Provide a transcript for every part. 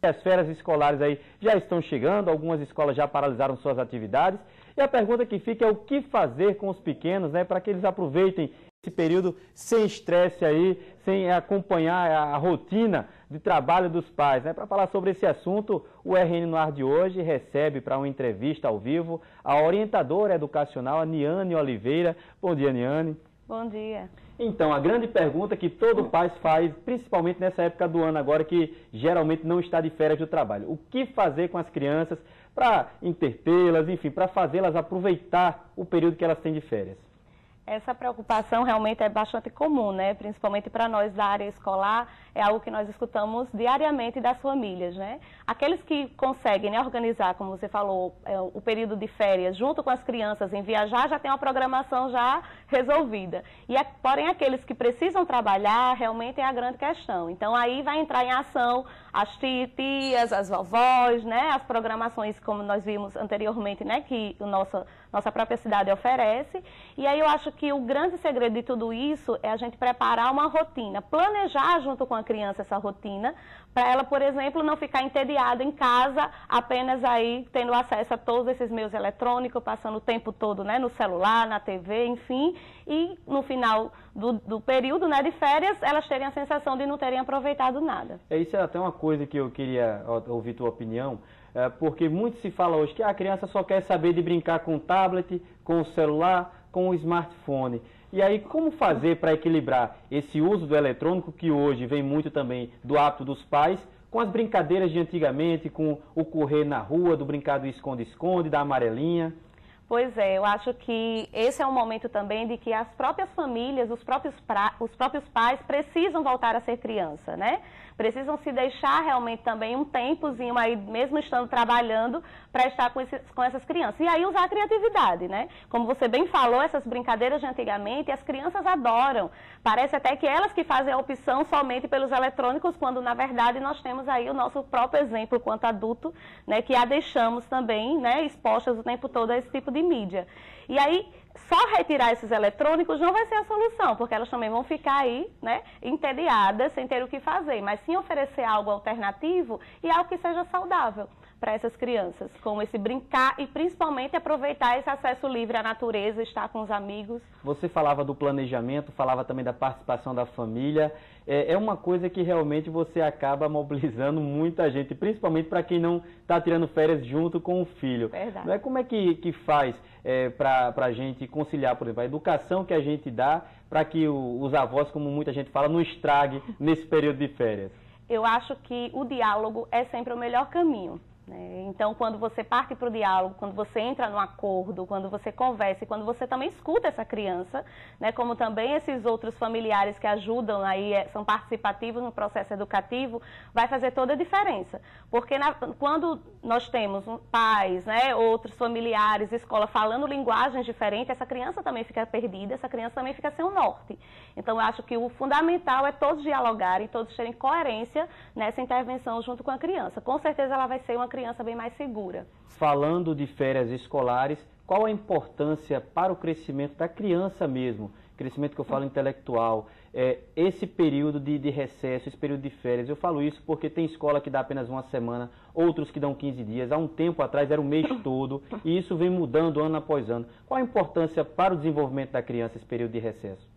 As férias escolares aí já estão chegando, algumas escolas já paralisaram suas atividades. E a pergunta que fica é o que fazer com os pequenos, né, para que eles aproveitem esse período sem estresse aí, sem acompanhar a rotina de trabalho dos pais, né? Para falar sobre esse assunto, o RN no Ar de hoje recebe para uma entrevista ao vivo a orientadora educacional, a Niane Oliveira. Bom dia, Niane. Bom dia. Então, a grande pergunta que todo pai faz, principalmente nessa época do ano agora, que geralmente não está de férias do trabalho. O que fazer com as crianças para entretê-las, enfim, para fazê-las aproveitar o período que elas têm de férias? Essa preocupação realmente é bastante comum, né? Principalmente para nós da área escolar, é algo que nós escutamos diariamente das famílias, né? Aqueles que conseguem, né, organizar, como você falou, o período de férias junto com as crianças em viajar, já tem uma programação já resolvida. Porém, aqueles que precisam trabalhar, realmente é a grande questão. Então, aí vai entrar em ação as tias, as vovós, né? As programações, como nós vimos anteriormente, né? Que nossa própria cidade oferece. E aí eu acho que o grande segredo de tudo isso é a gente preparar uma rotina, planejar junto com a criança essa rotina, para ela, por exemplo, não ficar entediada em casa, apenas aí tendo acesso a todos esses meios eletrônicos, passando o tempo todo, né, no celular, na TV, enfim, e no final do período, né, de férias, elas terem a sensação de não terem aproveitado nada. Isso é até uma coisa que eu queria ouvir tua opinião, porque muito se fala hoje que a criança só quer saber de brincar com o tablet, com o celular, com o smartphone. E aí, como fazer para equilibrar esse uso do eletrônico, que hoje vem muito também do hábito dos pais, com as brincadeiras de antigamente, com o correr na rua, do brincar do esconde-esconde, da amarelinha? Pois é, eu acho que esse é um momento também de que as próprias famílias, os próprios pais precisam voltar a ser criança, né? Precisam se deixar realmente também um tempozinho aí, mesmo estando trabalhando, para estar com essas crianças. E aí usar a criatividade, né? Como você bem falou, essas brincadeiras de antigamente, as crianças adoram. Parece até que elas que fazem a opção somente pelos eletrônicos, quando na verdade nós temos aí o nosso próprio exemplo quanto adulto, né? Que a deixamos também, né? Expostas o tempo todo a esse tipo de mídia. E aí, só retirar esses eletrônicos não vai ser a solução, porque elas também vão ficar aí, né, entediadas, sem ter o que fazer, mas sim oferecer algo alternativo e algo que seja saudável para essas crianças, como esse brincar e principalmente aproveitar esse acesso livre à natureza, estar com os amigos. Você falava do planejamento, falava também da participação da família. É uma coisa que realmente você acaba mobilizando muita gente, principalmente para quem não está tirando férias junto com o filho. Verdade. Não é? Como é que faz para a gente conciliar, por exemplo, a educação que a gente dá para que os avós, como muita gente fala, não estrague nesse período de férias? Eu acho que o diálogo é sempre o melhor caminho. Então, quando você parte para o diálogo, quando você entra no acordo, quando você conversa e quando você também escuta essa criança, né, como também esses outros familiares que ajudam aí, são participativos no processo educativo, vai fazer toda a diferença. Porque quando nós temos pais, né, outros familiares, escola falando linguagens diferentes, essa criança também fica perdida, essa criança também fica sem um norte. Então, eu acho que o fundamental é todos dialogarem, todos terem coerência nessa intervenção junto com a criança. Com certeza ela vai ser uma criança bem mais segura. Falando de férias escolares, qual a importância para o crescimento da criança mesmo? Crescimento que eu falo intelectual, esse período de recesso, esse período de férias. Eu falo isso porque tem escola que dá apenas uma semana, outros que dão 15 dias. Há um tempo atrás era o mês todo e isso vem mudando ano após ano. Qual a importância para o desenvolvimento da criança esse período de recesso?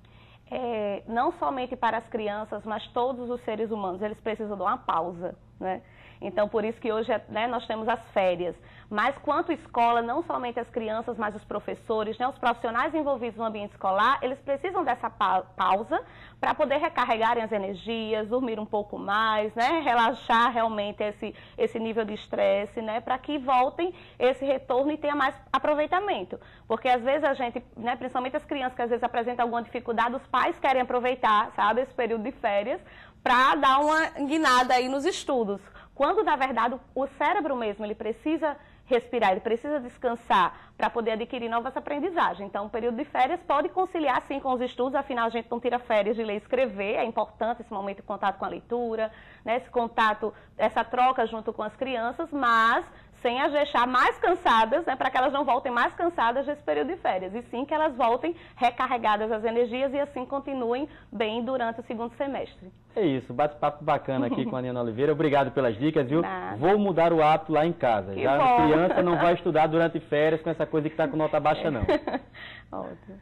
Não somente para as crianças, mas todos os seres humanos, eles precisam de uma pausa, né? Então, por isso que hoje, né, nós temos as férias. Mas, quanto escola, não somente as crianças, mas os professores, né, os profissionais envolvidos no ambiente escolar, eles precisam dessa pausa para poder recarregarem as energias, dormir um pouco mais, né, relaxar realmente esse nível de estresse, né, para que voltem esse retorno e tenha mais aproveitamento. Porque, às vezes, a gente, né, principalmente as crianças que às vezes apresentam alguma dificuldade, os pais querem aproveitar, sabe, esse período de férias para dar uma guinada aí nos estudos. Quando, na verdade, o cérebro mesmo, ele precisa respirar, ele precisa descansar para poder adquirir novas aprendizagens. Então, o período de férias pode conciliar, sim, com os estudos, afinal, a gente não tira férias de ler e escrever, é importante esse momento de contato com a leitura, né, esse contato, essa troca junto com as crianças, mas sem as deixar mais cansadas, né, para que elas não voltem mais cansadas desse período de férias, e sim que elas voltem recarregadas as energias e assim continuem bem durante o segundo semestre. É isso, bate-papo bacana aqui com a Aniana Oliveira. Obrigado pelas dicas, viu? Nada. Vou mudar o hábito lá em casa. Que Já bom. a criança não vai estudar durante férias com essa coisa que está com nota baixa, não. Ótimo.